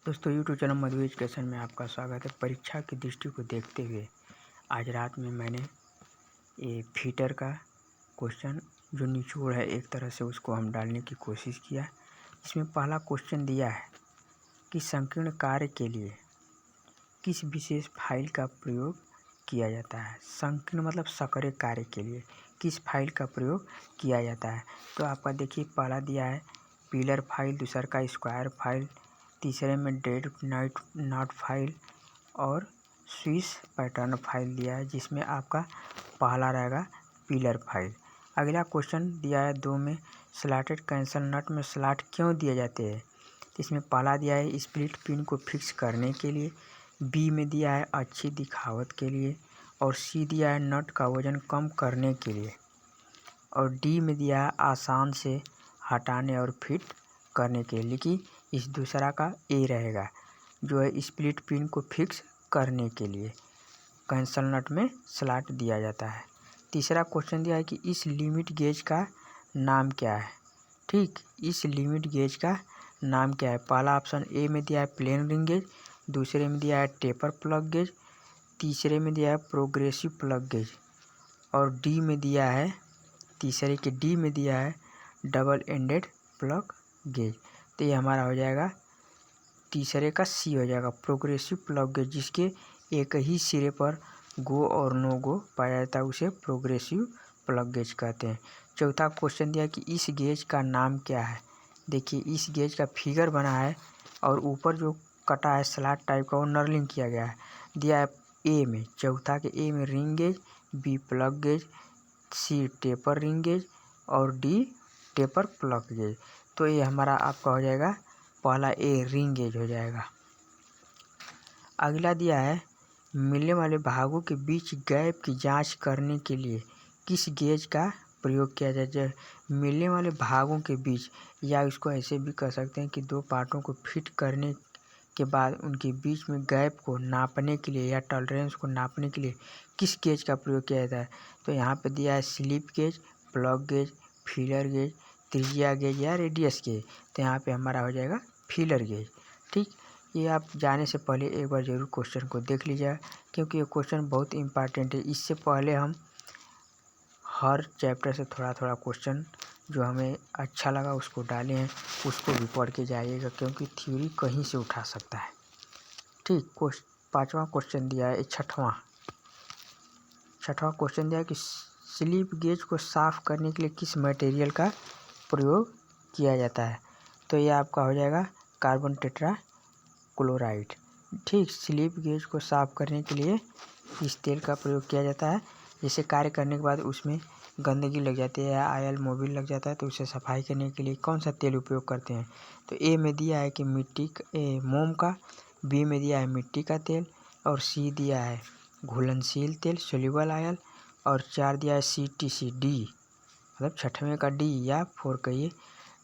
दोस्तों YouTube channel मधु education में आपका स्वागत है। परीक्षा की दृष्टि को देखते हुए आज रात में मैंने ये फीटर का क्वेश्चन जो निचोड़ है एक तरह से उसको हम डालने की कोशिश किया। इसमें पहला क्वेश्चन दिया है कि संकीर्ण कार्य के लिए किस विशेष फाइल का प्रयोग किया जाता है। संकीर्ण मतलब सकरे कार्य के लिए किस फाइल का प्रयोग किया जाता है। तो आपका देखिए पहला दिया है पिलर फाइल, दूसरा का स्क्वायर फाइल, तीसरे में डेट नाइट नॉट फाइल और स्विस पैटर्न फाइल दिया है, जिसमें आपका पहला रहेगा पिलर फाइल। अगला क्वेश्चन दिया है 2 में स्लॉटेड कैंसल नट में स्लॉट क्यों दिए जाते हैं। इसमें पहला दिया है स्प्लिट पिन को फिक्स करने के लिए, बी में दिया है अच्छी दिखावट के लिए और सी दिया है नट का वजन कम करने के लिए और डी में दिया है आसान से हटाने और फिट करने के लिए। लेकिन इस दूसरा का ए रहेगा जो है स्प्लिट पिन को फिक्स करने के लिए कैंसल नट में स्लॉट दिया जाता है। तीसरा क्वेश्चन दिया है कि इस लिमिट गेज का नाम क्या है। ठीक, इस लिमिट गेज का नाम क्या है। पहला ऑप्शन ए में दिया है प्लेन रिंग गेज, दूसरे में दिया है टेपर प्लग गेज, तीसरे में दिया है प्रोग्रेसिव प्लग गेज और डी में दिया है तीसरे के डी में दिया है डबल एंडेड प्लग गेज। तो ये हमारा हो जाएगा तीसरे का सी हो जाएगा प्रोग्रेसिव प्लग गेज, जिसके एक ही सिरे पर गो और नो गो पाया जाता है उसे प्रोग्रेसिव प्लग गेज कहते हैं। चौथा क्वेश्चन दिया कि इस गेज का नाम क्या है। देखिए इस गेज का फिगर बना है और ऊपर जो कटा है स्लॉट टाइप का वो नर्लिंग किया गया है। दिया है ए में, चौथा के ए में ring gauge, B plug gauge, C taper ring gauge और डी टेपर प्लग गेज। तो ये हमारा आपका हो जाएगा पहला ए रिंग गेज हो जाएगा। अगला दिया है मिलने वाले भागों के बीच गैप की जांच करने के लिए किस गेज का प्रयोग किया जाए। मिलने वाले भागों के बीच, या इसको ऐसे भी कह सकते हैं कि दो पार्टों को फिट करने के बाद उनके बीच में गैप को नापने के लिए या टॉलरेंस को नापने के लिए किस गेज का प्रयोग किया जाता है। तो यहाँ पे दिया है slip gauge, plug gauge, feeler gauge, त्रिज्या गेज या रेडियस गेज। तो यहाँ पे हमारा हो जाएगा फीलर गेज। ठीक, ये आप जाने से पहले एक बार ज़रूर क्वेश्चन को देख लीजिए क्योंकि ये क्वेश्चन बहुत इंपॉर्टेंट है। इससे पहले हम हर चैप्टर से थोड़ा थोड़ा क्वेश्चन जो हमें अच्छा लगा उसको डाले हैं, उसको भी पढ़ के जाइएगा क्योंकि थ्योरी कहीं से उठा सकता है। ठीक, पाँचवा क्वेश्चन दिया है छठवां क्वेश्चन दिया है कि स्लिप गेज को साफ करने के लिए किस मटेरियल का प्रयोग किया जाता है। तो ये आपका हो जाएगा कार्बन टेट्रा क्लोराइड। ठीक, स्लिप गेज को साफ करने के लिए इस तेल का प्रयोग किया जाता है। जैसे कार्य करने के बाद उसमें गंदगी लग जाती है या ऑयल मोबिल लग जाता है तो उसे सफाई करने के लिए कौन सा तेल उपयोग करते हैं। तो ए में दिया है कि मोम का, बी में दिया है मिट्टी का तेल और सी दिया है घुलनशील तेल सोल्यूबल ऑयल और 4 दिया है CTCD मतलब छठवें का डी या 4 कहिए,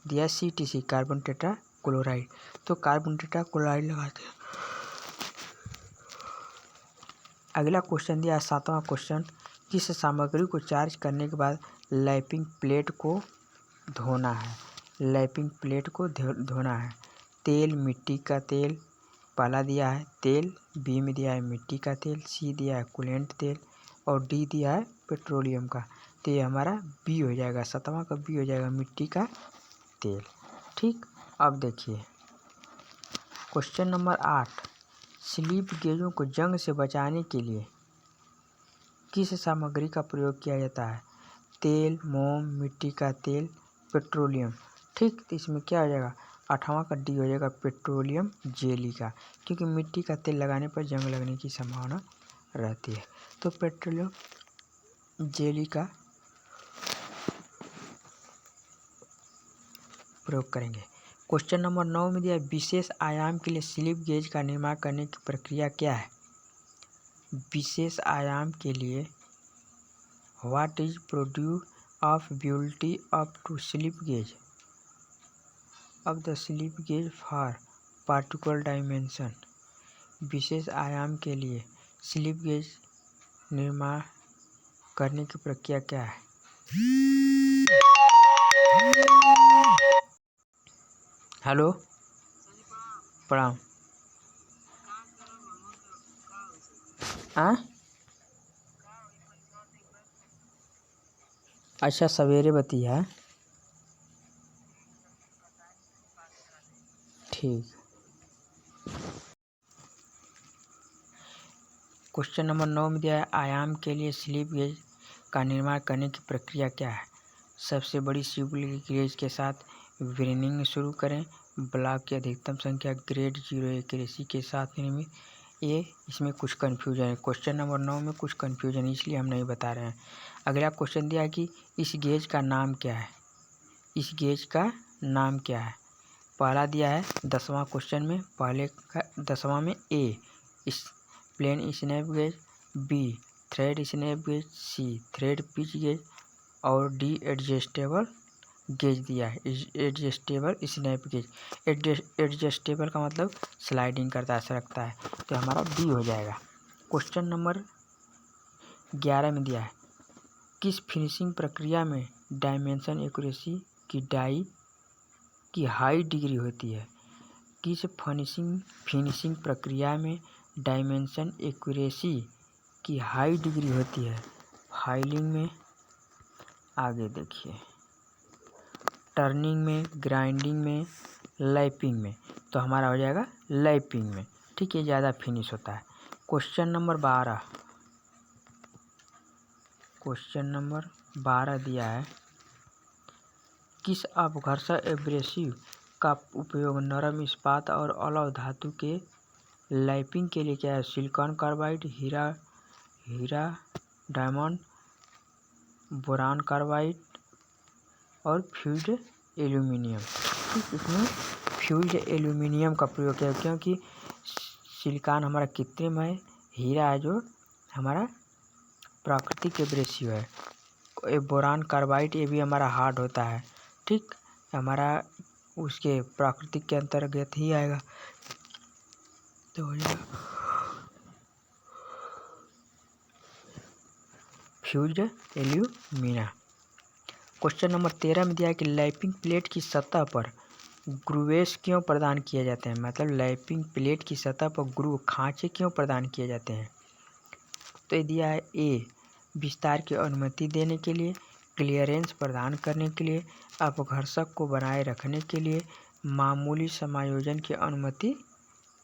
दिया CTC कार्बन टेट्रा क्लोराइड। तो कार्बन टेट्रा क्लोराइड लगाते हैं। अगला क्वेश्चन दिया है सातवां क्वेश्चन, किस सामग्री को चार्ज करने के बाद लैपिंग प्लेट को धोना है। लैपिंग प्लेट को धोना है। तेल, मिट्टी का तेल, पहला दिया है तेल, बी में दिया है मिट्टी का तेल, सी दिया है कूलेंट तेल और डी दिया है पेट्रोलियम का। तो ये हमारा बी हो जाएगा, सातवां का बी हो जाएगा मिट्टी का तेल। ठीक, अब देखिए क्वेश्चन नंबर 8, स्लिप गेजों को जंग से बचाने के लिए किस सामग्री का प्रयोग किया जाता है। तेल, मोम, मिट्टी का तेल, पेट्रोलियम। ठीक, तो इसमें क्या हो जाएगा 8वां का डी हो जाएगा पेट्रोलियम जेली का, क्योंकि मिट्टी का तेल लगाने पर जंग लगने की संभावना रहती है। तो पेट्रोलियम जेली का प्रयोग करेंगे। क्वेश्चन नंबर 9 में दिया विशेष आयाम के लिए स्लिप गेज का निर्माण करने की प्रक्रिया क्या है। विशेष आयाम के लिए what is produce of built up to slip gauge of the slip gauge for particular dimension। विशेष आयाम के लिए स्लिप गेज निर्माण करने की प्रक्रिया क्या है। हेलो, प्रणाम। हाँ, अच्छा सवेरे बतिया। ठीक। क्वेश्चन नंबर 9 में दिया है आयाम के लिए स्लिप गेज का निर्माण करने की प्रक्रिया क्या है। सबसे बड़ी स्लिप गेज के साथ व्रेनिंग शुरू करें। ब्लॉक की अधिकतम संख्या ग्रेड 0 एक्यूरेसी के साथ निर्मित। ये इसमें कुछ कन्फ्यूजन है। क्वेश्चन नंबर 9 में कुछ कन्फ्यूजन है, इसलिए हम नहीं बता रहे हैं। अगला क्वेश्चन दिया है कि इस गेज का नाम क्या है। इस गेज का नाम क्या है। पहला दिया है 10वां क्वेश्चन में, पहले का 10वां में ए इस plain snap gauge, B thread snap gauge, C thread pitch gauge और डी एडजस्टेबल गेज दिया है। Adjustable snap gauge. एडजस्टेबल का मतलब स्लाइडिंग करता है, सरकता है, तो हमारा डी हो जाएगा। क्वेश्चन नंबर 11 में दिया है किस फिनिशिंग प्रक्रिया में डायमेंशन एक्यूरेसी की डाई की हाई डिग्री होती है। किस फिनिशिंग प्रक्रिया में डायमेंशन एक्यूरेसी की हाई डिग्री होती है। फाइलिंग में, आगे देखिए, टर्निंग में, ग्राइंडिंग में, लैपिंग में, तो हमारा हो जाएगा लैपिंग में। ठीक है, ज़्यादा फिनिश होता है। क्वेश्चन नंबर 12 दिया है किस अपघर्षक एब्रेसिव का उपयोग नरम इस्पात और अलॉय धातु के लैपिंग के लिए क्या है। सिलिकॉन कार्बाइड, हीरा डायमंड, बोरान कार्बाइड और फ्यूज्ड एल्यूमिनियम। ठीक, इसमें फ्यूज्ड एल्यूमिनियम का प्रयोग किया क्योंकि सिलिकॉन हमारा कृत्रिम है, हीरा है जो हमारा प्राकृतिक एब्रेसिव है, ये बोरान कार्बाइड ये भी हमारा हार्ड होता है। ठीक, हमारा उसके प्राकृतिक के अंतर्गत ही आएगा, तो हो जाएगा फ्यूज्ड एल्यूमिना। क्वेश्चन नंबर 13 में दिया है कि लैपिंग प्लेट की सतह पर ग्रूवेस क्यों प्रदान किए जाते हैं। मतलब लैपिंग प्लेट की सतह पर ग्रूव खांचे क्यों प्रदान किए जाते हैं। तो ये दिया है ए विस्तार की अनुमति देने के लिए, क्लियरेंस प्रदान करने के लिए, अपघर्षक को बनाए रखने के लिए, मामूली समायोजन की अनुमति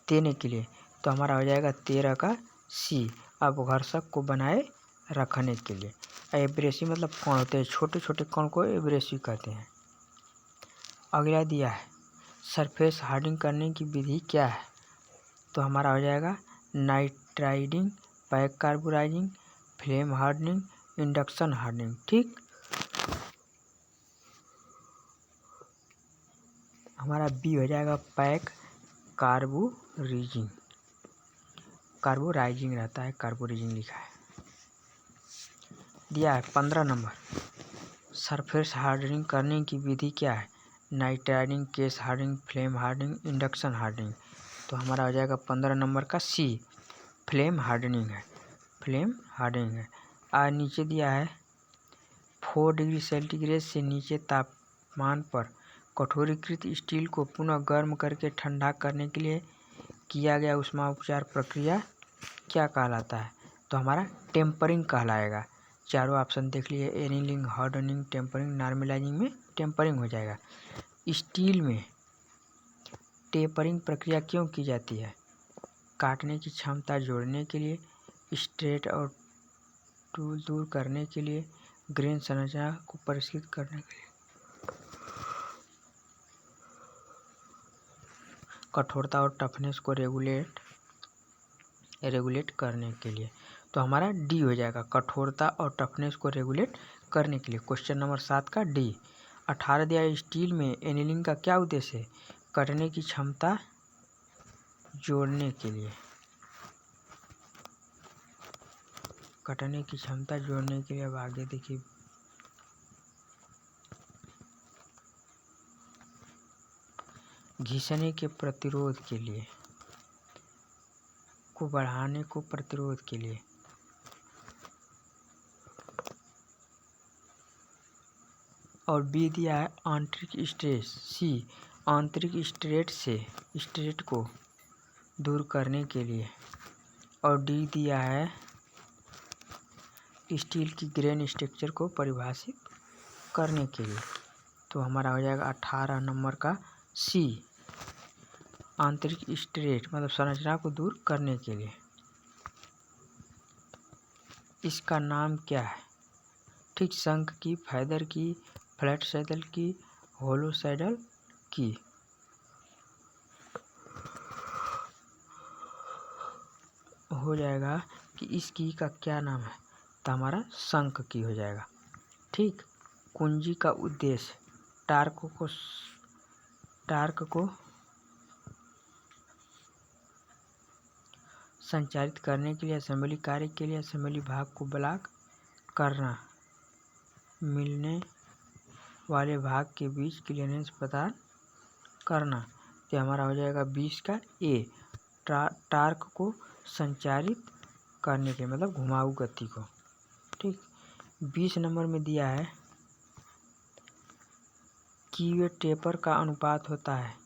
देने के लिए। तो हमारा हो जाएगा 13 का सी, अपघर्षक को बनाए रखने के लिए। एब्रेसिव मतलब कण होते हैं, छोटे छोटे कण को एब्रेसिव कहते हैं। अगला दिया है सरफेस हार्डनिंग करने की विधि क्या है। तो हमारा हो जाएगा nitriding, pack carburising, flame hardening, induction hardening. ठीक, हमारा बी हो जाएगा पैक कार्बोराइजिंग। कार्बोराइजिंग रहता है, कार्बोराइजिंग लिखा है। दिया है 15 नंबर सरफेस हार्डनिंग करने की विधि क्या है। Nitriding, case hardening, flame hardening, induction hardening. तो हमारा हो जाएगा 15 नंबर का सी, फ्लेम हार्डनिंग है। फ्लेम हार्डनिंग है। और नीचे दिया है 4 डिग्री सेंटीग्रेड से नीचे तापमान पर कठोरीकृत स्टील को पुनः गर्म करके ठंडा करने के लिए किया गया ऊष्मा उपचार प्रक्रिया क्या कहलाता है। तो हमारा टेम्परिंग कहलाएगा। चारों ऑप्शन देख लिए, एनीलिंग, हार्डनिंग, टेम्परिंग, नॉर्मलाइजिंग में टेम्परिंग हो जाएगा। स्टील में टेम्परिंग प्रक्रिया क्यों की जाती है। काटने की क्षमता जोड़ने के लिए, स्ट्रेट और टूल दूर करने के लिए, ग्रेन संरचना को परिष्कृत करने के लिए, कठोरता और टफनेस को रेगुलेट करने के लिए। तो हमारा डी हो जाएगा, कठोरता और टफनेस को रेगुलेट करने के लिए। क्वेश्चन नंबर 7 का डी। 18 दिया है स्टील में एनीलिंग का क्या उद्देश्य है। कटने की क्षमता जोड़ने के लिए, कटने की क्षमता जोड़ने के लिए। अब आगे देखिए, घिसने के प्रतिरोध के लिए, को बढ़ाने को प्रतिरोध के लिए। और बी दिया है आंतरिक स्ट्रेस। सी आंतरिक स्ट्रेट को दूर करने के लिए। और डी दिया है स्टील की ग्रेन स्ट्रक्चर को परिभाषित करने के लिए। तो हमारा हो जाएगा 18 नंबर का सी, आंतरिक स्ट्रेट मतलब संरचना को दूर करने के लिए। इसका नाम क्या है? ठीक, शंख की, फैदर की, फ्लैट सैडल की, होलो सैडल की। हो जाएगा कि इस की का क्या नाम है, तो हमारा शंख की हो जाएगा। ठीक, कुंजी का उद्देश्य टार्क को संचारित करने के लिए, असेंबली कार्य के लिए, असेंबली भाग को ब्लॉक करना, मिलने वाले भाग के बीच क्लियरेंस प्रदान करना। तो हमारा हो जाएगा 20 का ए, टार्क को संचारित करने के मतलब घुमाऊ गति को। ठीक, 20 नंबर में दिया है कीवेट टेपर का अनुपात होता है,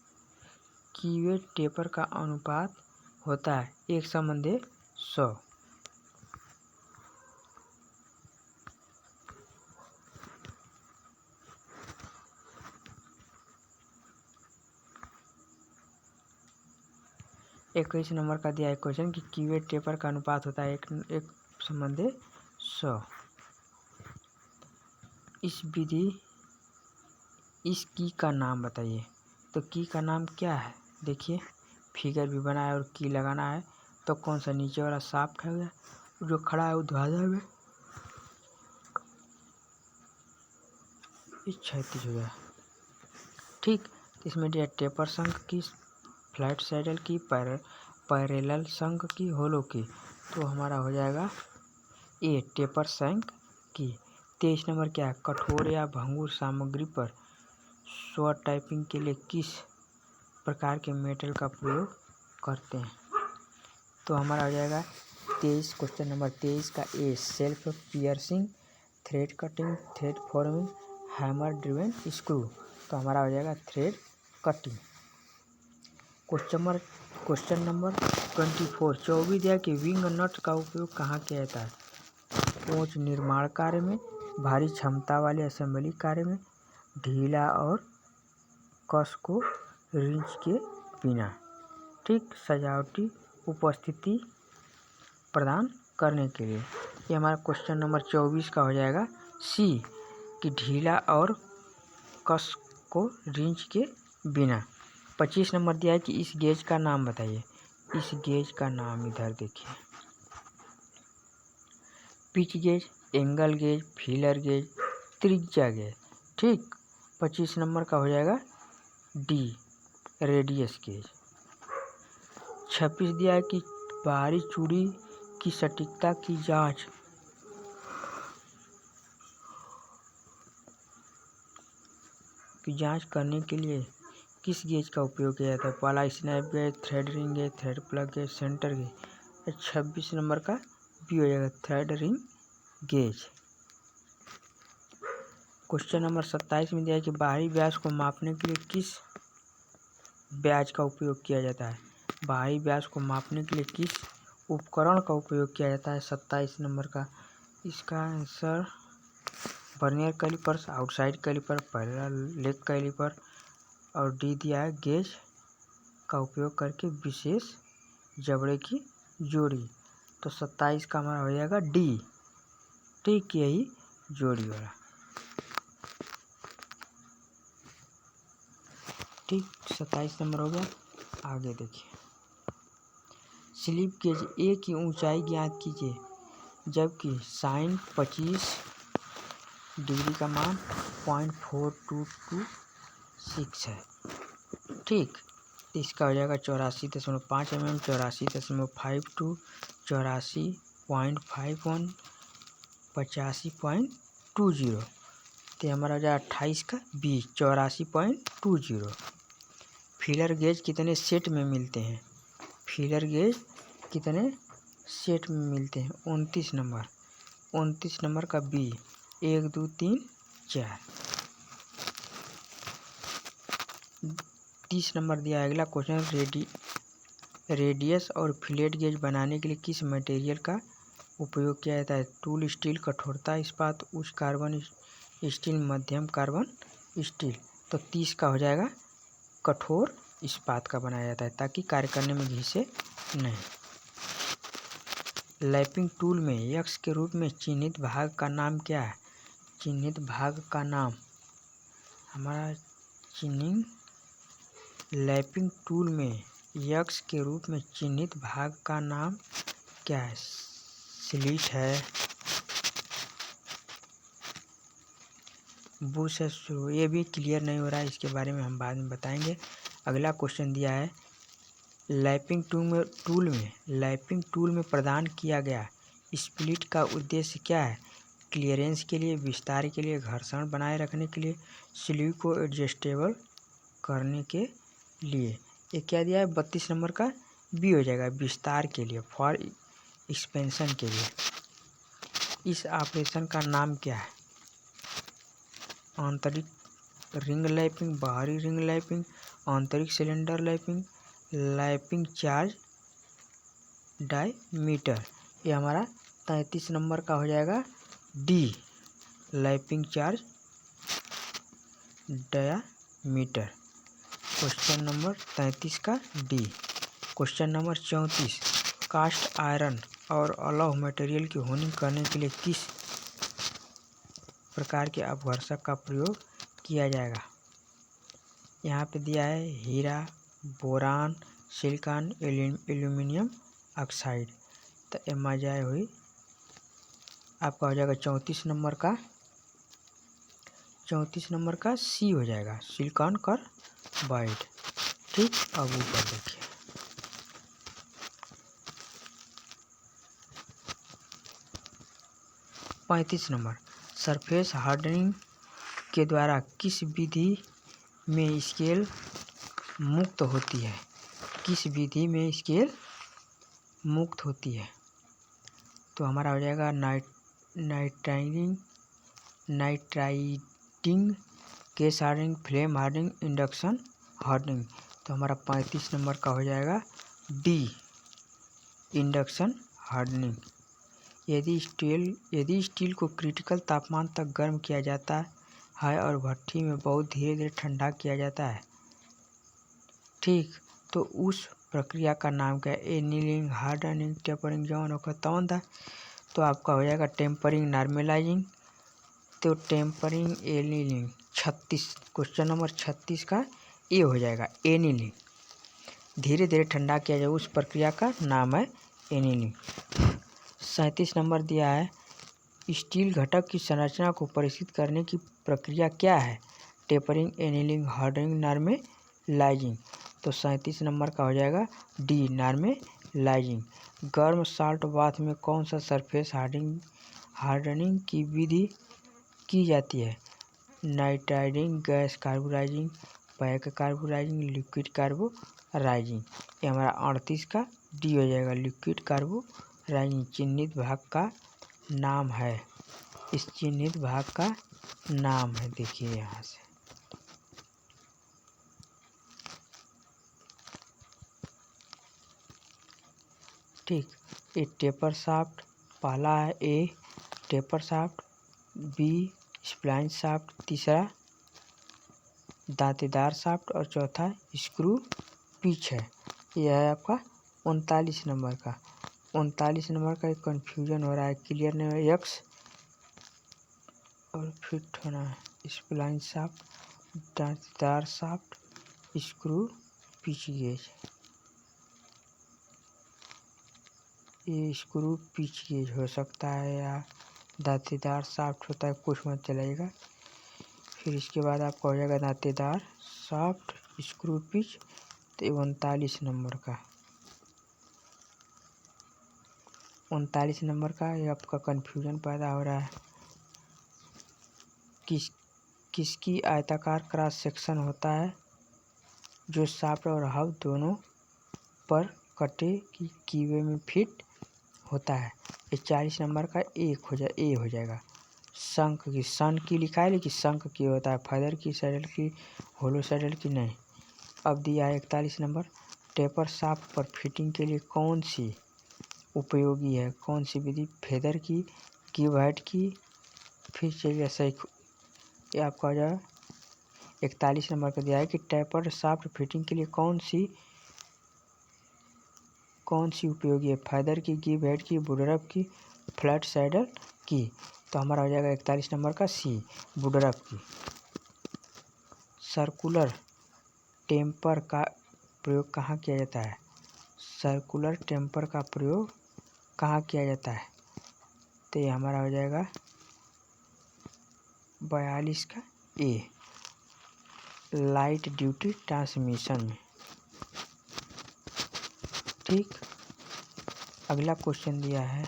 कीवेट टेपर का अनुपात होता है 1:100। इक्कीस नंबर का दिया है क्वेश्चन कि कीवेट टेपर का अनुपात होता है 1:100। इस की का नाम बताइए। तो की का नाम क्या है? देखिए फिगर भी बना है और की लगाना है। तो कौन सा नीचे वाला शाफ्ट है, जो खड़ा है ऊर्ध्वाधर में, इस क्षैतिज हो गया। ठीक, इसमें दिया टेपर शंख की, फ्लैट सैडल की, पैरेलल शंख की, होलो की। तो हमारा हो जाएगा ए, टेपर शंख की। 23 नंबर क्या है? कठोर या भंगुर सामग्री पर स्व टाइपिंग के लिए किस प्रकार के मेटल का प्रयोग करते हैं? तो हमारा हो जाएगा 23, क्वेश्चन नंबर 23 का A, self piercing, thread cutting, thread forming, hammer driven screw. तो हमारा हो जाएगा थ्रेड कटिंग। क्वेश्चन नंबर 24, 24 दिया कि विंग नट का उपयोग कहाँ किया जाता है? कोच निर्माण कार्य में, भारी क्षमता वाले असेंबली कार्य में, ढीला और कस को रिंच के बिना। ठीक, सजावटी उपस्थिति प्रदान करने के लिए। ये हमारा क्वेश्चन नंबर 24 का हो जाएगा सी, कि ढीला और कस को रिंच के बिना। 25 नंबर दिया है कि इस गेज का नाम बताइए। इस गेज का नाम इधर देखिए, pitch gauge, angle gauge, feeler gauge, त्रिज्या गेज। ठीक, 25 नंबर का हो जाएगा डी, रेडियस गेज। 26 दिया है कि बाहरी चूड़ी की सटीकता की जांच करने के लिए किस गेज का उपयोग किया जाता है? पहला snap gauge, thread ring gauge, thread plug gauge, centre gauge. 26 number का बी हो जाएगा, thread ring gauge. Question number 27 में दिया है कि बाहरी व्यास को मापने के लिए किस ब्याज का उपयोग किया जाता है? बाहरी व्यास को मापने के लिए किस उपकरण का उपयोग किया जाता है? 27 नंबर का इसका answer vernier callipers, outside calliper, parallel leg calliper. और डी दिया है गेज का उपयोग करके विशेष जबड़े की जोड़ी। तो 27 का हमारा हो जाएगा डी। ठीक, यही जोड़ी वाला। ठीक, 27 नंबर हो गया। आगे देखिए, स्लिप गेज ए की ऊंचाई ज्ञात कीजिए, जबकि साइन 25 डिग्री का मान 0.4226 है। ठीक, इसका हो जाएगा 84.5 mm, 84.52, 84.51, 85.20। तो हमारा हो जाएगा 28 का बी, 84.20। फीलर गेज कितने सेट में मिलते हैं? फीलर गेज कितने सेट में मिलते हैं? 29 नंबर, 29 नंबर का बी, 1 2 3 4। 30 नंबर दिया है अगला क्वेश्चन, रेडियस और फिलेट गेज बनाने के लिए किस मटेरियल का उपयोग किया जाता है? टूल स्टील, कठोरता इस्पात, उच्च कार्बन स्टील, मध्यम कार्बन स्टील। तो 30 का हो जाएगा कठोर इस्पात का बनाया जाता है ताकि कार्य करने में घिसे नहीं। लैपिंग टूल में यक्स के रूप में चिन्हित भाग का नाम क्या है? चिन्हित भाग का नाम हमारा लैपिंग टूल में यक्स के रूप में चिन्हित भाग का नाम क्या है? स्लिट है, बुश है, स्क्रू। ये भी क्लियर नहीं हो रहा है, इसके बारे में हम बाद में बताएंगे। अगला क्वेश्चन दिया है लैपिंग टूल में प्रदान किया गया स्प्लिट का उद्देश्य क्या है? क्लियरेंस के लिए, विस्तार के लिए, घर्षण बनाए रखने के लिए, स्लीव को एडजस्टेबल करने के लिए। ये क्या दिया है? 32 नंबर का बी हो जाएगा, विस्तार के लिए, फॉर एक्सपेंशन के लिए। इस ऑपरेशन का नाम क्या है? आंतरिक रिंग लैपिंग, बाहरी रिंग लैपिंग, आंतरिक cylinder lapping, lapping charge diameter. ये हमारा 33 नंबर का हो जाएगा D, lapping charge diameter. Question number 33 का D. Question number 34, cast iron और अलॉय मटेरियल की होनिंग करने के लिए किस प्रकार के अपघर्षक का प्रयोग किया जाएगा? यहाँ पे दिया है हीरा, बोरान, सिलिकॉन, एल्यूमिनियम ऑक्साइड। तो एमाजाय हुई आपका हो जाएगा 34 नंबर का सी हो जाएगा, सिलिकॉन कार्बाइड। ठीक, अब ऊपर देखिए 35 नंबर, सरफेस हार्डनिंग के द्वारा किस विधि में स्केल मुक्त होती है? किस विधि में स्केल मुक्त होती है? तो हमारा हो जाएगा nitriding, case hardening, flame hardening, induction hardening. तो हमारा 35 नंबर का हो जाएगा डी, इंडक्शन हार्डनिंग। यदि स्टील को क्रिटिकल तापमान तक गर्म किया जाता है और भट्ठी में बहुत धीरे धीरे ठंडा किया जाता है, ठीक, तो उस प्रक्रिया का नाम क्या है? एनीलिंग, हार्डनिंग, टेपरिंग, जौन होकर तवन था। तो आपका हो जाएगा टेम्परिंग, नॉर्मलाइजिंग। तो टेम्परिंग, एनीलिंग। 36, क्वेश्चन नंबर 36 का ए हो जाएगा, एनीलिंग। धीरे धीरे ठंडा किया जाए उस प्रक्रिया का नाम है एनीलिंग। 37 नंबर दिया है स्टील घटक की संरचना को परिष्कृत करने की प्रक्रिया क्या है? Tapering, annealing, hardening, normalising. तो 37 नंबर का हो जाएगा डी, नॉर्मलाइजिंग। गर्म साल्ट बाथ में कौन सा सरफेस हार्डनिंग की विधि की जाती है? Nitriding, gas carburising, pack carburising, liquid carburising. ये हमारा 38 का डी हो जाएगा, लिक्विड कार्बोराइजिंग। चिन्हित भाग का नाम है, इस चिन्हित भाग का नाम है, देखिए यहाँ से ठीक। ए टेपर शाफ्ट, पहला है A taper shaft, B spline shaft, तीसरा दांतेदार शाफ्ट और चौथा स्क्रू पिच है। यह है आपका 39 नंबर का। 39 नंबर का एक कन्फ्यूजन हो रहा है, क्लियर नहीं हो रहा है। यक्स और फिट होना है, स्प्लाइन शाफ्ट, दांतेदार शाफ्ट, स्क्रू पिच गेज। ये स्क्रू पिच गेज हो सकता है या दांतेदार शाफ्ट होता है, कुछ मत चलाइएगा। फिर इसके बाद आपका हो जाएगा दांतेदार शाफ्ट, स्क्रू पिच। तो 39 नंबर का 39 नंबर का ये आपका कन्फ्यूजन पैदा हो रहा है। किसकी आयताकार क्रॉस सेक्शन होता है जो शाफ्ट और हब दोनों पर कटे की कीवे में फिट होता है? ये 40 नंबर का ए हो जाएगा। शंख की, सन की लिखा है लेकिन शंख की होता है, फेदर की, सैडल की, होलो सैडल की नहीं। अब दिया है 41 नंबर, टेपर शाफ्ट पर फिटिंग के लिए कौन सी उपयोगी है? कौन सी विधि? फेदर की, गिव हेड की, फिर चलिए सही। ये आपका हो जाएगा 41 नंबर का दिया है कि टेपर शाफ्ट फिटिंग के लिए कौन सी उपयोगी है? फेदर की, गिव हेड की, वुडरफ की, फ्लैट सैडल की। तो हमारा हो जाएगा 41 नंबर का सी, वुडरफ की। सर्कुलर टेम्पर का प्रयोग कहाँ किया जाता है? सर्कुलर टेम्पर का प्रयोग कहाँ किया जाता है? तो ये हमारा हो जाएगा 42 का ए, लाइट ड्यूटी ट्रांसमिशन में। ठीक, अगला क्वेश्चन दिया है,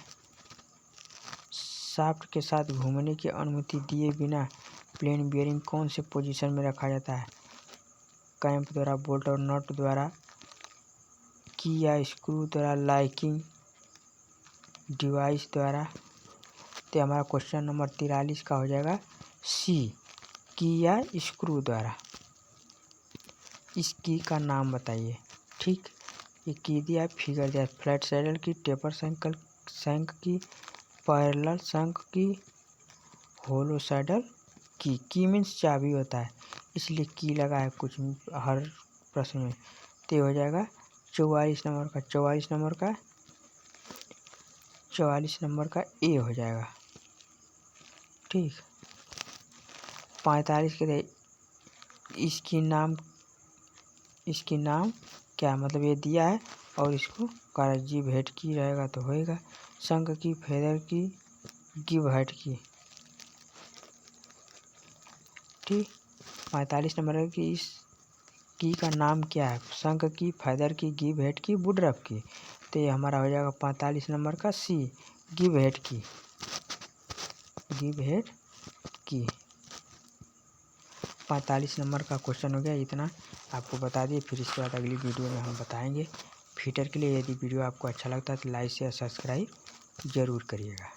शाफ्ट के साथ घूमने की अनुमति दिए बिना प्लेन बियरिंग कौन से पोजीशन में रखा जाता है? कैंप द्वारा, बोल्ट और नट द्वारा, की या स्क्रू द्वारा, लॉकिंग डिवाइस द्वारा। तो हमारा क्वेश्चन नंबर 43 का हो जाएगा सी, की या स्क्रू द्वारा। इस की का नाम बताइए। ठीक, ये की दिया, फिगर दिया, फ्लैट सैडल की, टेपर शंक की, पैरेलल शंक की, होलो सैडल की। की मीन्स चाबी होता है, इसलिए की लगा है कुछ हर प्रश्न में। तो हो जाएगा 44 नंबर का, 44 नंबर का ए हो जाएगा। ठीक, 45 के इसकी नाम क्या, मतलब ये दिया है और इसको कारजी भेंट की रहेगा तो होएगा। शंख की, फेदर की, गिव हेड की। ठीक, 45 नंबर की इस की का नाम क्या है? शंख की, फेदर की, गिव हेड की, वुडरफ की। तो ये हमारा हो जाएगा 45 नंबर का सी, गिव हेड की। 45 नंबर का क्वेश्चन हो गया। इतना आपको बता दिए, फिर इसके बाद अगली वीडियो में हम बताएंगे फिटर के लिए। यदि वीडियो आपको अच्छा लगता है तो लाइक शेयर सब्सक्राइब जरूर करिएगा।